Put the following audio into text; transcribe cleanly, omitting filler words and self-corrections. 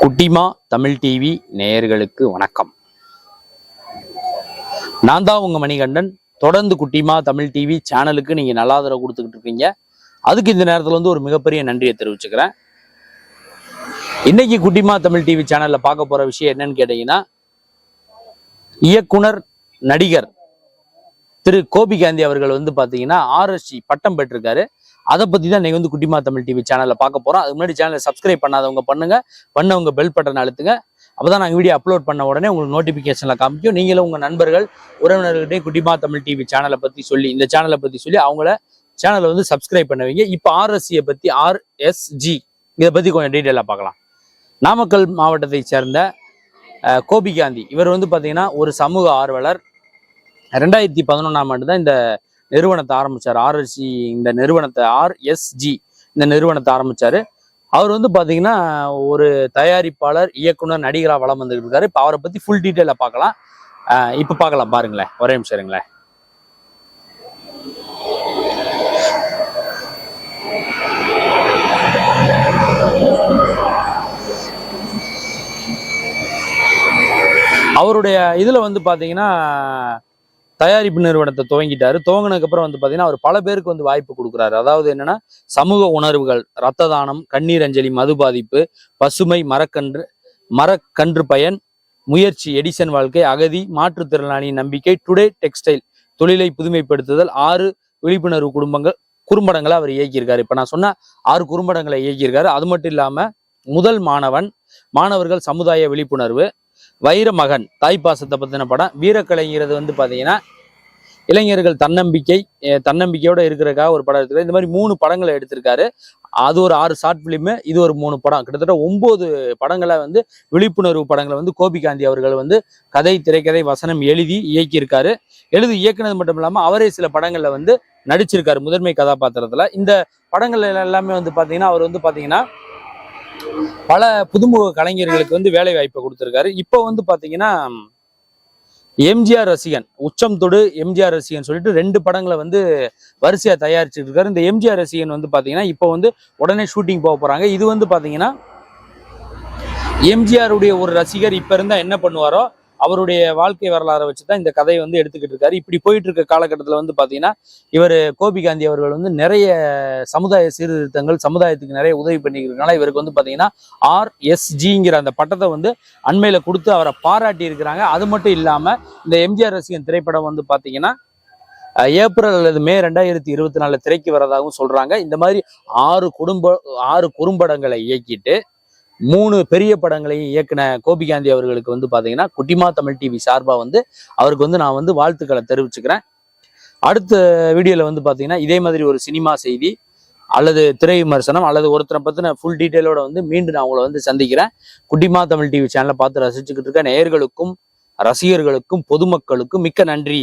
குட்டிமா தமிழ் டிவி நேயர்களுக்கு வணக்கம். நான் தான் உங்க மணிகண்டன். தொடர்ந்து குட்டிமா தமிழ் டிவி சேனலுக்கு நீங்க நல்ல ஆதரவு கொடுத்துக்கிட்டு இருக்கீங்க. அதுக்கு இந்த நேரத்துல ஒரு மிகப்பெரிய நன்றியை தெரிவிச்சுக்கிறேன். இன்னைக்கு குட்டிமா தமிழ் டிவி சேனல்ல பார்க்க போற விஷயம் என்னன்னு கேட்டீங்கன்னா, இயக்குனர் நடிகர் திரு கோபி காந்தி அவர்கள் பாத்தீங்கன்னா ஆர்எஸ்சி பட்டம் பெற்றிருக்காரு. அதை பத்தி தான் நீங்க குட்டிமா தமிழ் டிவி சேனல்ல பார்க்க போறோம். அதுக்கு முன்னாடி சேனலை சப்ஸ்கிரைப் பண்ணாதவங்க பண்ணவங்க பெல் பட்டன் அழுத்துங்க. அப்பதான் நாங்கள் வீடியோ அப்லோட் பண்ண உடனே உங்களுக்கு நோட்டிபிகேஷன்ல காமிக்கும். நீங்களும் உங்க நண்பர்கள் உறவினர்கிட்டையும் குட்டிமா தமிழ் டிவி சேனலை பத்தி சொல்லி இந்த சேனலை பத்தி சொல்லி அவங்கள சேனலை சப்ஸ்கிரைப் பண்ணுவீங்க. இப்போ ஆர்எஸ்சியை பத்தி ஆர்எஸ்ஜி இதை பத்தி கொஞ்சம் டீட்டெயிலா பார்க்கலாம். நாமக்கல் மாவட்டத்தை சேர்ந்த கோபி காந்தி இவர் பாத்தீங்கன்னா ஒரு சமூக ஆர்வலர். 2011ஆம் ஆண்டு தான் இந்த நிறுவனத்தை ஆரம்பிச்சார். ஆர்எஸ்சி இந்த நிறுவனத்தை ஆர்எஸ்ஜி இந்த நிறுவனத்தை ஆரம்பிச்சாரு. அவர் பாத்தீங்கன்னா ஒரு தயாரிப்பாளர், இயக்குனர், நடிகராக வளம் வந்துட்டு இருக்காரு. இப்போ அவரை பத்தி ஃபுல் டீட்டெயில பார்க்கலாம். இப்ப பார்க்கலாம் பாருங்களேன், ஒரே நிமிஷம் இருங்களேன். அவருடைய இதுல பாத்தீங்கன்னா தயாரிப்பு நிறுவனத்தை துவங்கிட்டாரு. துவங்கினதுக்கு அப்புறம் பாத்தீங்கன்னா அவர் பல பேருக்கு வாய்ப்பு கொடுக்குறாரு. அதாவது என்னன்னா, சமூக உணர்வுகள், ரத்த தானம், கண்ணீர் அஞ்சலி, மது பாதிப்பு, பசுமை, மரக்கன்று பயன், முயற்சி, எடிசன் வாழ்க்கை, அகதி, மாற்றுத்திறனாளி நம்பிக்கை, டுடே டெக்ஸ்டைல், தொழிலை புதுமைப்படுத்துதல், 6 விழிப்புணர்வு குறும்படங்களை அவர் இயக்கியிருக்காரு. இப்ப நான் சொன்ன 6 குறும்படங்களை இயக்கியிருக்காரு. அது மட்டும் இல்லாம முதல் மாணவர்கள் சமுதாய விழிப்புணர்வு, வைர மகன் தாய்ப்பாசத்தை பத்தின படம், வீரக்கலைங்கிறது பாத்தீங்கன்னா இளைஞர்கள் தன்னம்பிக்கையோட இருக்கிறதுக்காக ஒரு படம் எடுத்திருக்காரு. இந்த மாதிரி 3 படங்களை எடுத்திருக்காரு. அது ஒரு 6 ஷார்ட் பிலிமு, இது ஒரு 3 படம், கிட்டத்தட்ட 9 படங்களை விழிப்புணர்வு படங்களை கோபி காந்தி அவர்கள் கதை, திரைக்கதை, வசனம் எழுதி இயக்கியிருக்காரு. இயக்குனது மட்டும் இல்லாம அவரே சில படங்கள்ல நடிச்சிருக்காரு முதன்மை கதாபாத்திரத்துல. இந்த படங்கள் எல்லாமே பாத்தீங்கன்னா அவர் பாத்தீங்கன்னா பல புதுமுக கலைஞர்களுக்கு வேலை வாய்ப்பை கொடுத்திருக்காரு. இப்போ பாத்தீங்கன்னா எம்ஜிஆர் ரசிகன், உச்சம் தொடு எம்ஜிஆர் ரசிகன் சொல்லிட்டு 2 படங்களை வரிசையா தயாரிச்சுட்டு இருக்காரு. இந்த எம்ஜிஆர் ரசிகன் பாத்தீங்கன்னா இப்போ உடனே ஷூட்டிங் போக போறாங்க. இது பாத்தீங்கன்னா எம்ஜிஆர் உடைய ஒரு ரசிகர் இப்ப இருந்தா என்ன பண்ணுவாரோ அவருடைய வாழ்க்கை வரலாறை வச்சுதான் இந்த கதையை எடுத்துக்கிட்டு இருக்காரு. இப்படி போயிட்டு இருக்க காலகட்டத்துல பாத்தீங்கன்னா இவர் கோபி காந்தி அவர்கள் நிறைய சமுதாய சீர்திருத்தங்கள், சமுதாயத்துக்கு நிறைய உதவி பண்ணிக்கிறதுனால இவருக்கு பாத்தீங்கன்னா ஆர்எஸ்ஜிங்கிற அந்த பட்டத்தை அண்மையில கொடுத்து அவரை பாராட்டி இருக்கிறாங்க. அது மட்டும் இல்லாம இந்த எம்ஜிஆர் ரசிகன் திரைப்படம் பாத்தீங்கன்னா ஏப்ரல் அல்லது மே 2024 திரைக்கு வரதாகவும் சொல்றாங்க. இந்த மாதிரி 6 குறும்படங்களை இயக்கிட்டு 3 பெரிய படங்களையும் இயக்குன கோபி காந்தி அவர்களுக்கு பாத்தீங்கன்னா குட்டிமா தமிழ் டிவி சார்பா அவருக்கு நான் வாழ்த்துக்களை தெரிவிச்சுக்கிறேன். அடுத்த வீடியோல பாத்தீங்கன்னா இதே மாதிரி ஒரு சினிமா செய்தி அல்லது திரை விமர்சனம் அல்லது ஒருத்தரை பத்தின ஃபுல் டீட்டெயிலோட மீண்டும் நான் உங்களை சந்திக்கிறேன். குட்டிமா தமிழ் டிவி சேனலை பார்த்து ரசிச்சுக்கிட்டு இருக்க நேயர்களுக்கும் ரசிகர்களுக்கும் பொதுமக்களுக்கும் மிக்க நன்றி.